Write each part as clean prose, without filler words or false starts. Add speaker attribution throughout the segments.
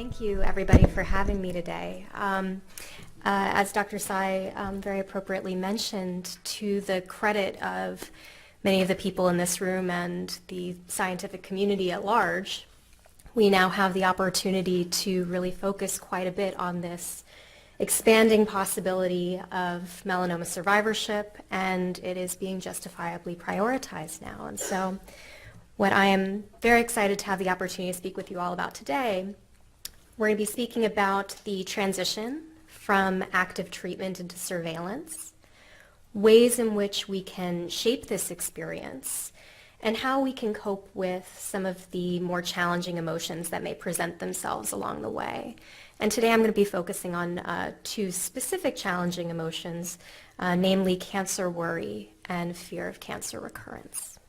Speaker 1: Thank you, everybody, for having me today. As Dr. Tsai very appropriately mentioned, to the credit of many of the people in this room and the scientific community at large, we now have the opportunity to really focus quite a bit on this expanding possibility of melanoma survivorship, and it is being justifiably prioritized now. And so what I am very excited to have the opportunity to speak with you all about today, we're going to be speaking about the transition from active treatment into surveillance, ways in which we can shape this experience, and how we can cope with some of the more challenging emotions that may present themselves along the way. And today I'm going to be focusing on two specific challenging emotions, namely cancer worry and fear of cancer recurrence.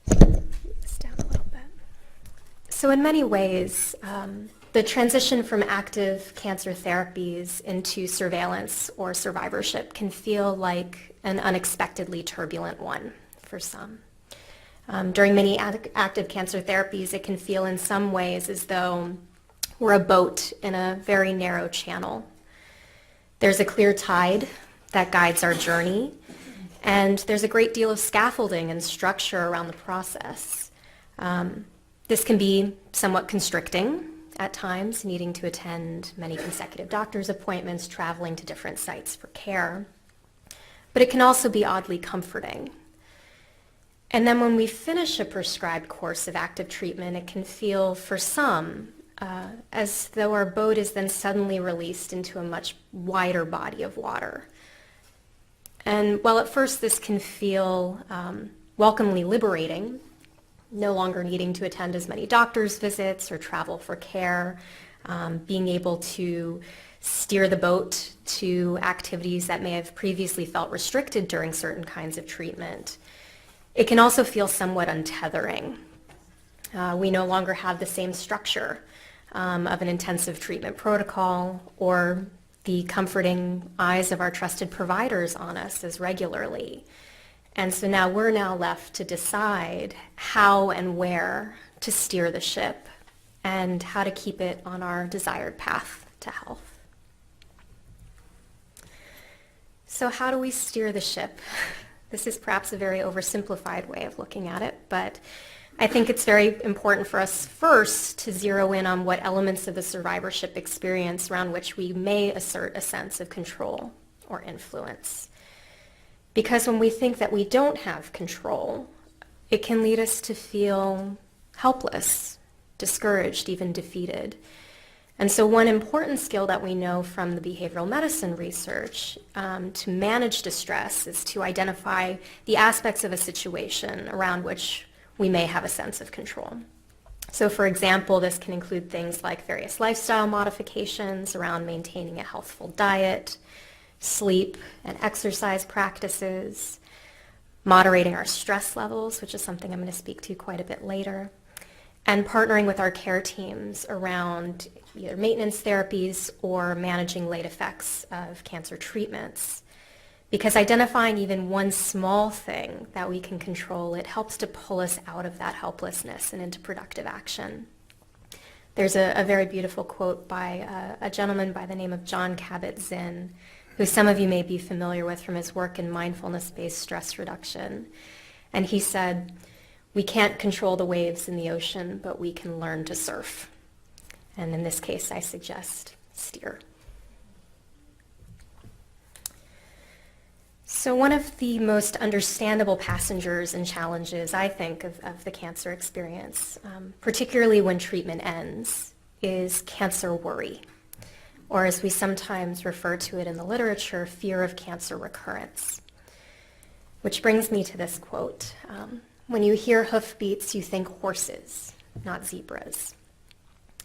Speaker 1: This down a little bit. So in many ways, the transition from active cancer therapies into surveillance or survivorship can feel like an unexpectedly turbulent one for some. During many active cancer therapies, it can feel in some ways as though we're a boat in a very narrow channel. There's a clear tide that guides our journey, and there's a great deal of scaffolding and structure around the process. This can be somewhat constricting at times, needing to attend many consecutive doctor's appointments, traveling to different sites for care. But it can also be oddly comforting. And then when we finish a prescribed course of active treatment, it can feel, for some, as though our boat is then suddenly released into a much wider body of water. And while at first this can feel welcomely liberating, no longer needing to attend as many doctor's visits or travel for care, being able to steer the boat to activities that may have previously felt restricted during certain kinds of treatment, it can also feel somewhat untethering. We no longer have the same structure of an intensive treatment protocol or the comforting eyes of our trusted providers on us as regularly. And so now we're left to decide how and where to steer the ship and how to keep it on our desired path to health. So how do we steer the ship? This is perhaps a very oversimplified way of looking at it, but I think it's very important for us first to zero in on what elements of the survivorship experience around which we may assert a sense of control or influence. Because when we think that we don't have control, it can lead us to feel helpless, discouraged, even defeated. And so one important skill that we know from the behavioral medicine research to manage distress is to identify the aspects of a situation around which we may have a sense of control. So for example, this can include things like various lifestyle modifications around maintaining a healthful diet, sleep and exercise practices, moderating our stress levels, which is something I'm going to speak to quite a bit later, and partnering with our care teams around either maintenance therapies or managing late effects of cancer treatments. Because identifying even one small thing that we can control, it helps to pull us out of that helplessness and into productive action. There's a very beautiful quote by a gentleman by the name of John Kabat-Zinn, who some of you may be familiar with from his work in mindfulness-based stress reduction. And he said, "We can't control the waves in the ocean, but we can learn to surf." And in this case, I suggest steer. So one of the most understandable passengers and challenges, I think, of the cancer experience, particularly when treatment ends, is cancer worry, or as we sometimes refer to it in the literature, fear of cancer recurrence. Which brings me to this quote. When you hear hoofbeats, you think horses, not zebras.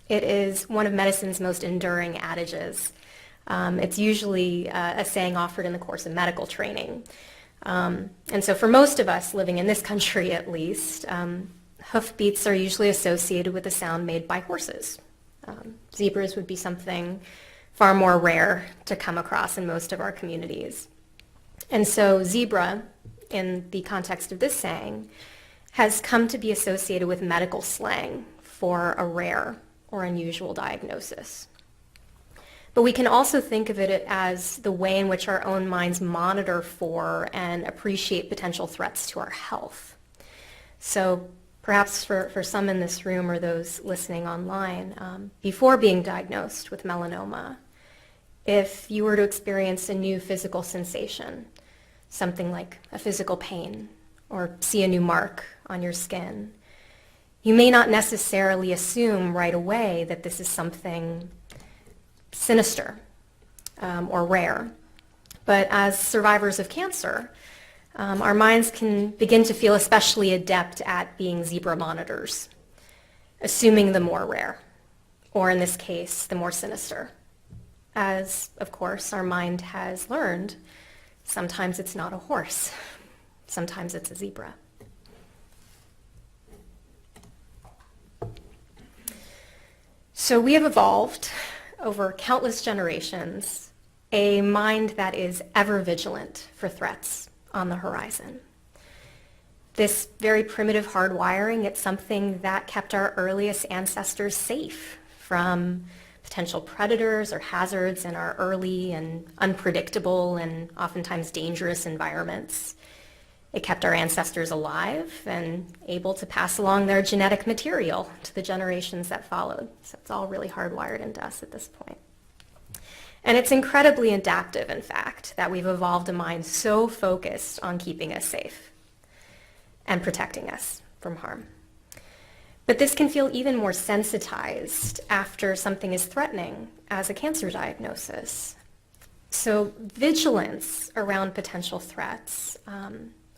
Speaker 1: It is one of medicine's most enduring adages. It's usually a saying offered in the course of medical training. And so for most of us living in this country at least, hoofbeats are usually associated with the sound made by horses. Zebras would be something far more rare to come across in most of our communities. And so zebra, in the context of this saying, has come to be associated with medical slang for a rare or unusual diagnosis. But we can also think of it as the way in which our own minds monitor for and appreciate potential threats to our health. So perhaps for some in this room or those listening online, before being diagnosed with melanoma, if you were to experience a new physical sensation, something like a physical pain, or see a new mark on your skin, you may not necessarily assume right away that this is something sinister or rare. But as survivors of cancer, our minds can begin to feel especially adept at being zebra monitors, assuming the more rare, or in this case, the more sinister. As, of course, our mind has learned, sometimes it's not a horse, sometimes it's a zebra. So we have evolved over countless generations a mind that is ever vigilant for threats on the horizon. This very primitive hardwiring, it's something that kept our earliest ancestors safe from potential predators or hazards in our early and unpredictable and oftentimes dangerous environments. It kept our ancestors alive and able to pass along their genetic material to the generations that followed. So it's all really hardwired into us at this point. And it's incredibly adaptive, in fact, that we've evolved a mind so focused on keeping us safe and protecting us from harm. But this can feel even more sensitized after something is threatening as a cancer diagnosis. So vigilance around potential threats,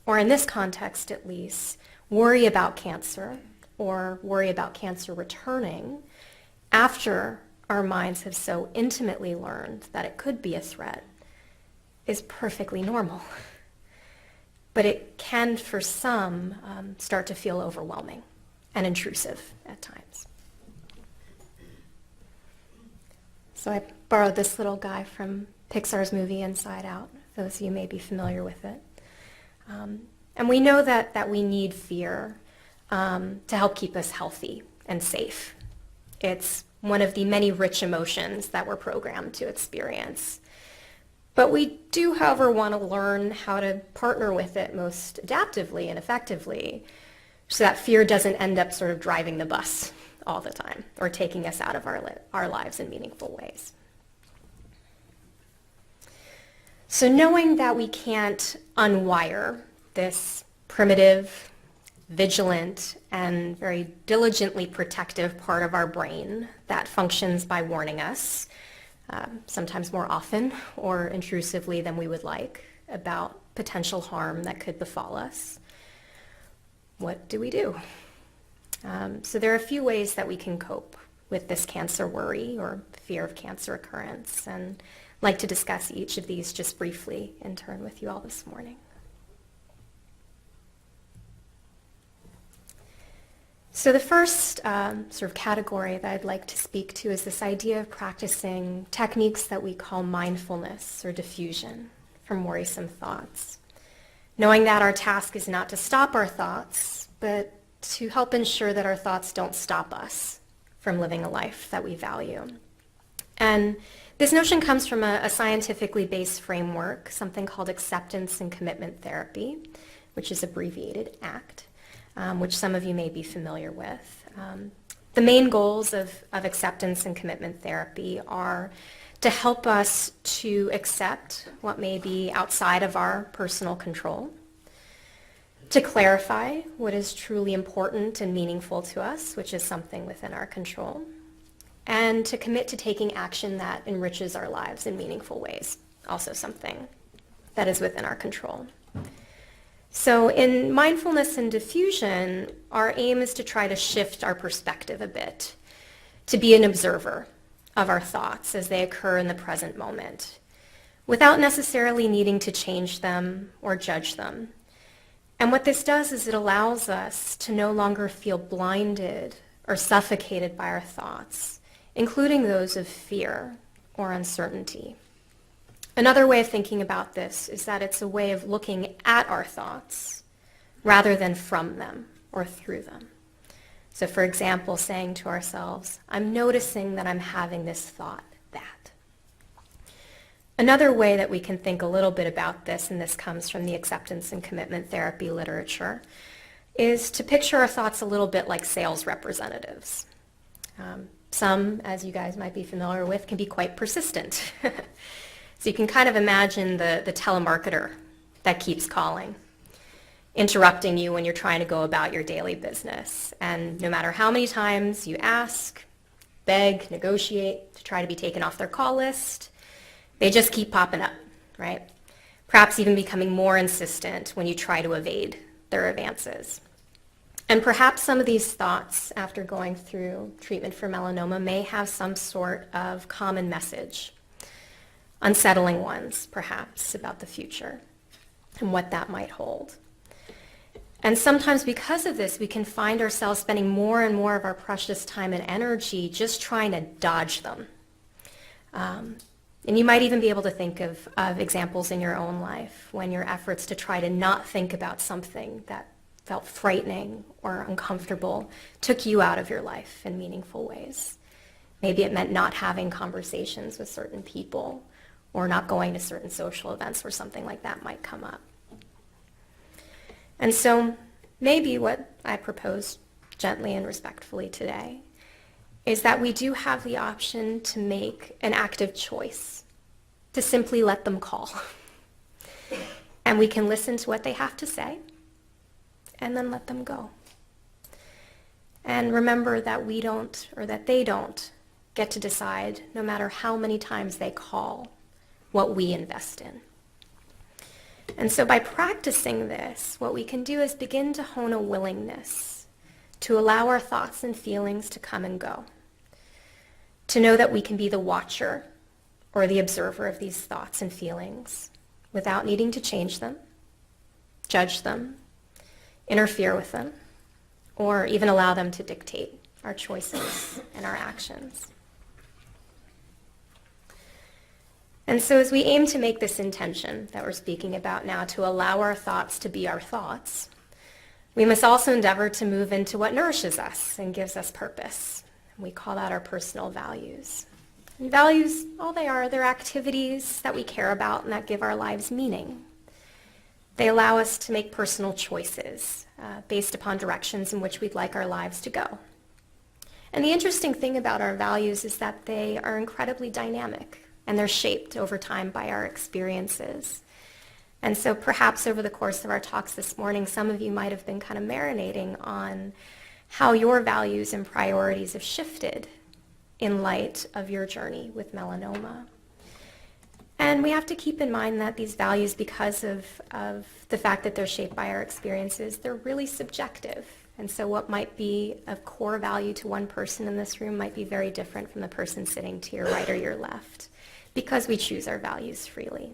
Speaker 1: or in this context at least, worry about cancer or worry about cancer returning after our minds have so intimately learned that it could be a threat is perfectly normal. But it can, for some, start to feel overwhelming and intrusive at times. So I borrowed this little guy from Pixar's movie Inside Out. Those of you may be familiar with it. And we know that we need fear to help keep us healthy and safe. It's one of the many rich emotions that we're programmed to experience. But we do, however, want to learn how to partner with it most adaptively and effectively so that fear doesn't end up sort of driving the bus all the time or taking us out of our lives in meaningful ways. So knowing that we can't unwire this primitive, vigilant, and very diligently protective part of our brain that functions by warning us, sometimes more often or intrusively than we would like, about potential harm that could befall us, what do we do? So there are a few ways that we can cope with this cancer worry or fear of cancer recurrence, and I'd like to discuss each of these just briefly in turn with you all this morning. So the first sort of category that I'd like to speak to is this idea of practicing techniques that we call mindfulness or diffusion from worrisome thoughts. Knowing that our task is not to stop our thoughts, but to help ensure that our thoughts don't stop us from living a life that we value. And this notion comes from a scientifically based framework, something called acceptance and commitment therapy, which is abbreviated ACT. Which some of you may be familiar with. The main goals of acceptance and commitment therapy are to help us to accept what may be outside of our personal control, to clarify what is truly important and meaningful to us, which is something within our control, and to commit to taking action that enriches our lives in meaningful ways, also something that is within our control. So in mindfulness and diffusion, our aim is to try to shift our perspective a bit, to be an observer of our thoughts as they occur in the present moment, without necessarily needing to change them or judge them. And what this does is it allows us to no longer feel blinded or suffocated by our thoughts, including those of fear or uncertainty. Another way of thinking about this is that it's a way of looking at our thoughts rather than from them or through them. So for example, saying to ourselves, I'm noticing that I'm having this thought, that. Another way that we can think a little bit about this, and this comes from the acceptance and commitment therapy literature, is to picture our thoughts a little bit like sales representatives. Some, as you guys might be familiar with, can be quite persistent. So you can kind of imagine the telemarketer that keeps calling, interrupting you when you're trying to go about your daily business. And no matter how many times you ask, beg, negotiate to try to be taken off their call list, they just keep popping up, right? Perhaps even becoming more insistent when you try to evade their advances. And perhaps some of these thoughts, after going through treatment for melanoma, may have some sort of common message, unsettling ones, perhaps, about the future and what that might hold. And sometimes because of this, we can find ourselves spending more and more of our precious time and energy just trying to dodge them. And you might even be able to think of examples in your own life when your efforts to try to not think about something that felt frightening or uncomfortable took you out of your life in meaningful ways. Maybe it meant not having conversations with certain people or not going to certain social events where something like that might come up. And so maybe what I propose gently and respectfully today is that we do have the option to make an active choice, to simply let them call. And we can listen to what they have to say and then let them go. And remember that we don't, or that they don't, get to decide, no matter how many times they call, what we invest in. And so by practicing this, what we can do is begin to hone a willingness to allow our thoughts and feelings to come and go, to know that we can be the watcher or the observer of these thoughts and feelings without needing to change them, judge them, interfere with them, or even allow them to dictate our choices and our actions. And so as we aim to make this intention that we're speaking about now, to allow our thoughts to be our thoughts, we must also endeavor to move into what nourishes us and gives us purpose. We call that our personal values. And values, all they are, they're activities that we care about and that give our lives meaning. They allow us to make personal choices based upon directions in which we'd like our lives to go. And the interesting thing about our values is that they are incredibly dynamic, and they're shaped over time by our experiences. And so perhaps over the course of our talks this morning, some of you might have been kind of marinating on how your values and priorities have shifted in light of your journey with melanoma. And we have to keep in mind that these values, because of the fact that they're shaped by our experiences, they're really subjective. And so what might be a core value to one person in this room might be very different from the person sitting to your right or your left, because we choose our values freely.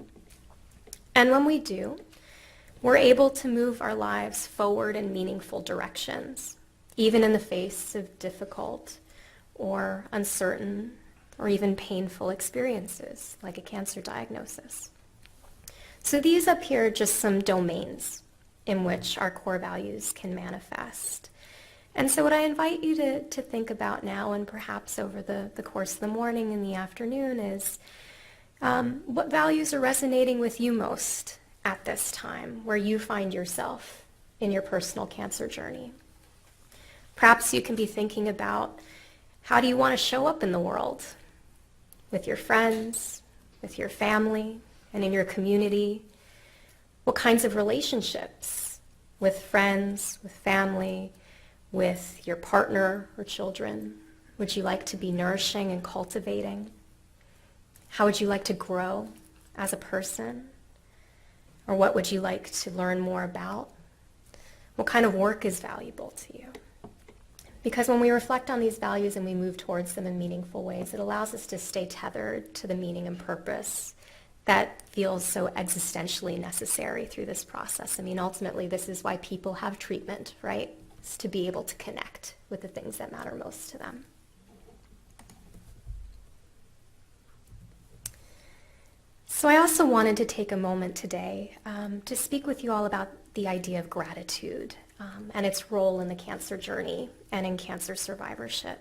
Speaker 1: And when we do, we're able to move our lives forward in meaningful directions, even in the face of difficult or uncertain or even painful experiences, like a cancer diagnosis. So these up here are just some domains in which our core values can manifest. And so what I invite you to think about now, and perhaps over the course of the morning and the afternoon, is what values are resonating with you most at this time, where you find yourself in your personal cancer journey. Perhaps you can be thinking about, how do you want to show up in the world? With your friends, with your family, and in your community? What kinds of relationships with friends, with family, with your partner or children would you like to be nourishing and cultivating? How would you like to grow as a person? Or what would you like to learn more about? What kind of work is valuable to you? Because when we reflect on these values and we move towards them in meaningful ways, it allows us to stay tethered to the meaning and purpose that feels so existentially necessary through this process. I mean, ultimately, this is why people have treatment, right? It's to be able to connect with the things that matter most to them. So I also wanted to take a moment today to speak with you all about the idea of gratitude. and its role in the cancer journey and in cancer survivorship.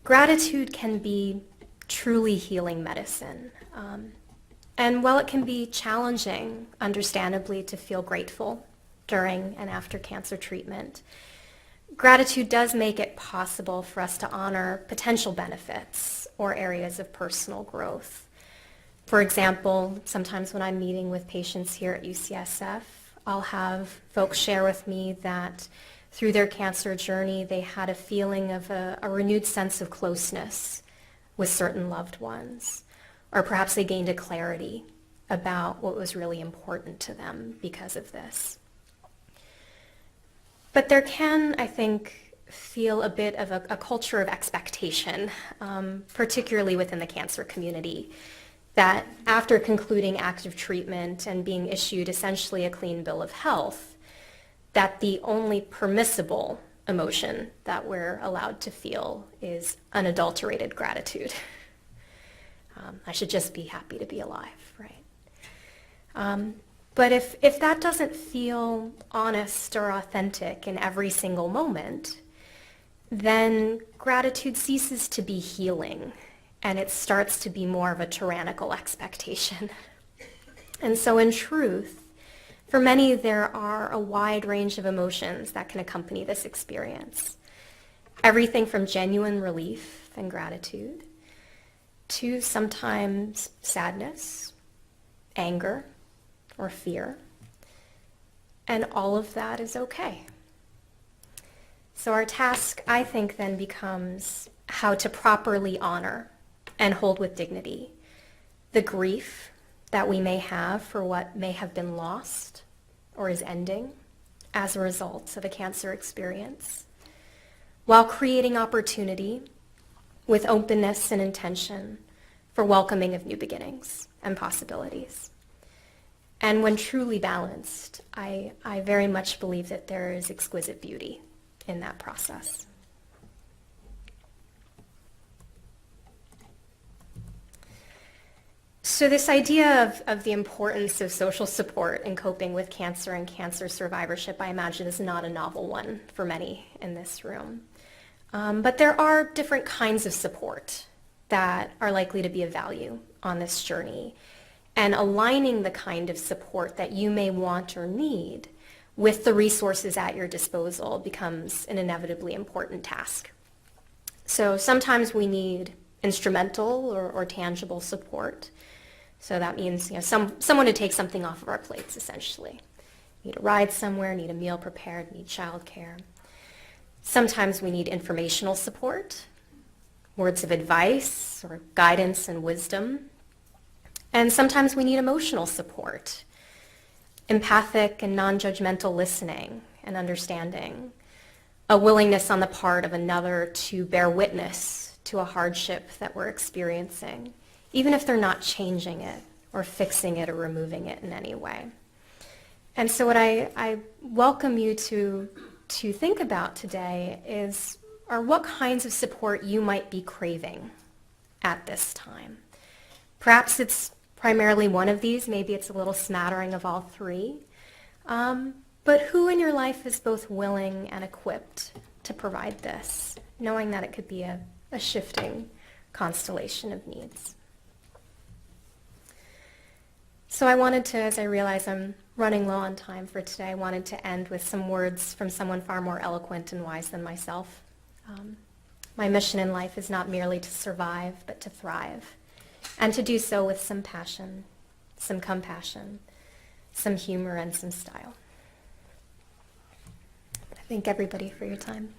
Speaker 1: Gratitude can be truly healing medicine. And while it can be challenging, understandably, to feel grateful during and after cancer treatment, gratitude does make it possible for us to honor potential benefits or areas of personal growth. For example, sometimes when I'm meeting with patients here at UCSF, I'll have folks share with me that through their cancer journey, they had a feeling of a renewed sense of closeness with certain loved ones. Or perhaps they gained a clarity about what was really important to them because of this. But there can, I think, feel a bit of a culture of expectation, particularly within the cancer community, that after concluding active treatment and being issued essentially a clean bill of health, that the only permissible emotion that we're allowed to feel is unadulterated gratitude. I should just be happy to be alive, right? But if that doesn't feel honest or authentic in every single moment, then gratitude ceases to be healing, and it starts to be more of a tyrannical expectation. And so in truth, for many, there are a wide range of emotions that can accompany this experience. Everything from genuine relief and gratitude to sometimes sadness, anger, or fear. And all of that is okay. So our task, I think, then becomes how to properly honor and hold with dignity the grief that we may have for what may have been lost or is ending as a result of a cancer experience, while creating opportunity with openness and intention for welcoming of new beginnings and possibilities. And when truly balanced, I very much believe that there is exquisite beauty in that process. So this idea of the importance of social support in coping with cancer and cancer survivorship, I imagine, is not a novel one for many in this room. But there are different kinds of support that are likely to be of value on this journey. And aligning the kind of support that you may want or need with the resources at your disposal becomes an inevitably important task. So sometimes we need instrumental or tangible support. So that means someone to take something off of our plates, essentially. Need a ride somewhere, need a meal prepared, need childcare. Sometimes we need informational support, words of advice or guidance and wisdom. And sometimes we need emotional support, empathic and non-judgmental listening and understanding, a willingness on the part of another to bear witness to a hardship that we're experiencing, even if they're not changing it or fixing it or removing it in any way. And so what I welcome you to think about today are what kinds of support you might be craving at this time. Perhaps it's primarily one of these, maybe it's a little smattering of all three. But who in your life is both willing and equipped to provide this, knowing that it could be a shifting constellation of needs? So I wanted to, as I realize I'm running low on time for today, I wanted to end with some words from someone far more eloquent and wise than myself. My mission in life is not merely to survive, but to thrive, and to do so with some passion, some compassion, some humor, and some style. I thank everybody for your time.